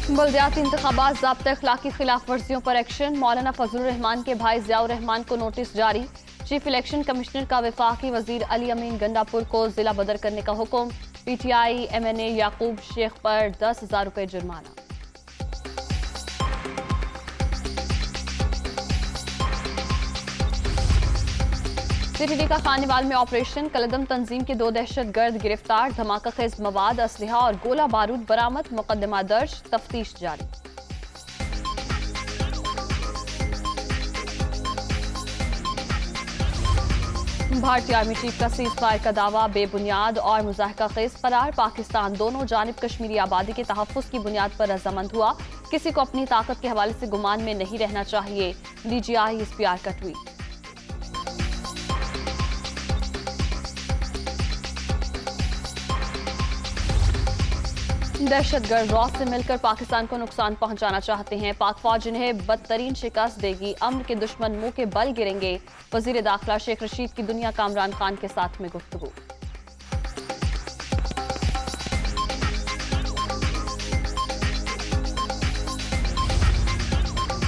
बल्दियाती इंतखाबात ज़ाब्ता अखलाकी खिलाफ वर्जियों पर एक्शन। मौलाना फजलुर रहमान के भाई ज़ियाउर रहमान को नोटिस जारी। चीफ इलेक्शन कमिश्नर का वफाकी वजीर अली अमीन गंडापुर को जिला बदर करने का हुक्म। PTI MNA याकूब शेख पर 10,000 रुपये जुर्माना। CTD का खानेवाल में ऑपरेशन। कलदम तंजीम के 2 दहशतगर्द गिरफ्तार। धमाका खेज मवाद, असलहा और गोला बारूद बरामद। मुकदमा दर्ज, तफ्तीश जारी। भारतीय आर्मी चीफ का सीज फायर का दावा बेबुनियाद और मुजाहिका खेज करार। पाकिस्तान दोनों जानिब कश्मीरी आबादी के तहफ्फुज़ की बुनियाद पर रजामंद हुआ। किसी को अपनी ताकत के हवाले से गुमान में नहीं रहना चाहिए। DGI SPR का ट्वीट। दहशतगर्द रॉ से मिलकर पाकिस्तान को नुकसान पहुंचाना चाहते हैं। पाक फौज इन्हें बदतरीन शिकस्त देगी। अम्न के दुश्मन मुंह के बल गिरेंगे। वजीर दाखिला शेख रशीद की दुनिया का इमरान खान के साथ में गुफ्तगू।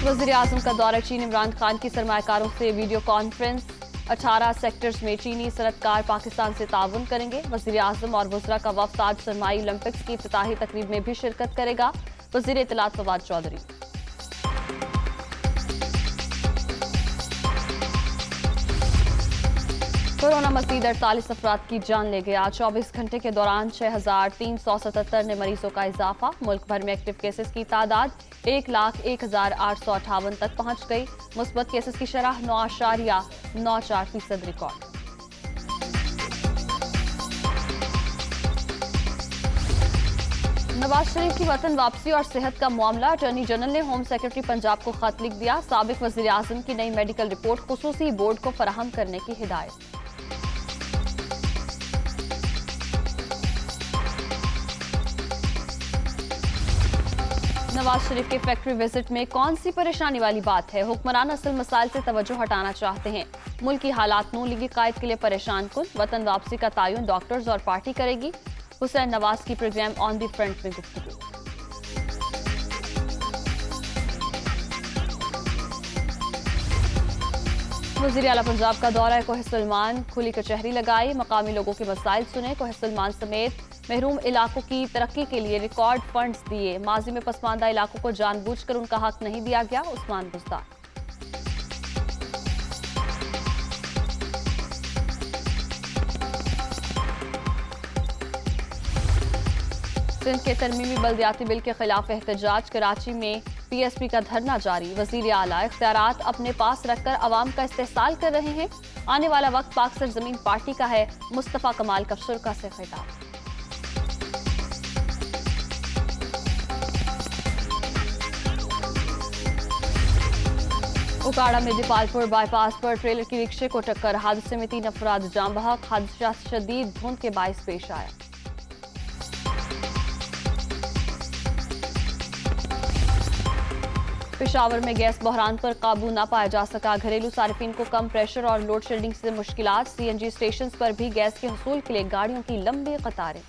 वजीर आजम का दौरा चीन। इमरान खान की सरमायाकारों से वीडियो कॉन्फ्रेंस। 18 सेक्टर्स में चीनी सनतकार पाकिस्तान से ताउन करेंगे। वजीर आजम और वज़रा का वफ्द आज सरमाई ओलंपिक्स की इफ्तिताही तकरीब में भी शिरकत करेगा। वजीर इत्तलात फवाद चौधरी। कोरोना मजीद 48 अफराद की जान ले गया। 24 घंटे के दौरान 6,377 नए मरीजों का इजाफा। मुल्क भर में एक्टिव केसेस की तादाद 1,01,858 तक पहुंच गई। मुस्बत केसेस की शरह 9.94% रिकॉर्ड। नवाज शरीफ की वतन वापसी और सेहत का मामला। अटॉर्नी जनरल ने होम सेक्रेटरी पंजाब को खत लिख दिया। साबिक वजीर आजम की नई मेडिकल रिपोर्ट खुसूसी बोर्ड को फराहम करने की हिदायत। नवाज शरीफ के फैक्ट्री विजिट में कौन सी परेशानी वाली बात है। हुक्मरान असल मसाइल से तवज्जो हटाना चाहते हैं। मुल्की हालात नून लीगी कायद के लिए परेशान कुन। वतन वापसी का तायुन डॉक्टर्स और पार्टी करेगी। हुसैन नवाज की प्रोग्राम ऑन द फ्रंट में गुफ्तगू। वज़ीर आला पंजाब का दौरा। कोह सलमान खुली कचहरी लगाई। मकामी लोगों के मसाइल सुने। कोह सलमान समेत महरूम इलाकों की तरक्की के लिए रिकॉर्ड फंड्स दिए। माजी में पसमानदा इलाकों को जानबूझकर उनका हक नहीं दिया गया। उस्मान बुज़दार। सिंध के तरमीमी बल्दियाती बिल के खिलाफ एहतजाज। कराची में PSP का धरना जारी। वज़ीर आला इख्तियारात अपने पास रखकर अवाम का इस्तेहसाल कर रहे हैं। आने वाला वक्त पाक सरजमीन पार्टी का है। मुस्तफ़ा कमाल का शुरा से खिताब। उकाड़ा में दीपालपुर बाईपास पर ट्रेलर की रिक्शे को टक्कर। हादसे में 3 अफराद जान बहक। हादसा शदीद धुंध के बाइस पेश आया। पेशावर में गैस बहरान पर काबू न पाया जा सका। घरेलू सार्फिन को कम प्रेशर और लोड शेडिंग से मुश्किलात। CNG स्टेशन पर भी गैस के हसूल के लिए गाड़ियों की लंबी कतारें।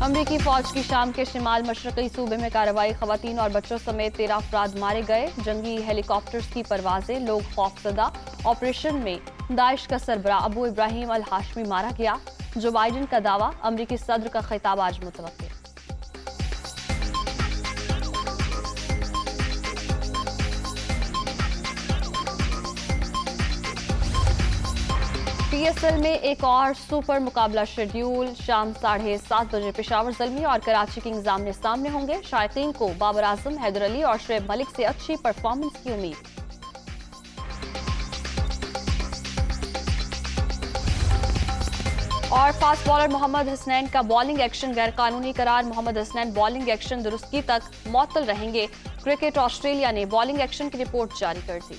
अमरीकी फौज की शाम के शिमाल मशरक़ी सूबे में कार्रवाई। खवातीन और बच्चों समेत 13 अफराद मारे गए। जंगी हेलीकॉप्टर्स की परवाजें। लोग खौफजदा। ऑपरेशन में दाइश का सरबरा अबू इब्राहिम अल हाशमी मारा गया। जो बाइडेन का दावा। अमरीकी सदर का खिताब आज मुतवक्किल। PSL में एक और सुपर मुकाबला शेड्यूल। शाम 7:30 बजे पेशावर ज़ल्मी और कराची किंग्स आमने सामने होंगे। शायकीन को बाबर आजम, हैदर अली और शुएब मलिक से अच्छी परफॉर्मेंस की उम्मीद। और फास्ट बॉलर मोहम्मद हसनैन का बॉलिंग एक्शन गैर कानूनी करार। मोहम्मद हसनैन बॉलिंग एक्शन दुरुस्ती तक मुअत्तल रहेंगे। क्रिकेट ऑस्ट्रेलिया ने बॉलिंग एक्शन की रिपोर्ट जारी कर दी।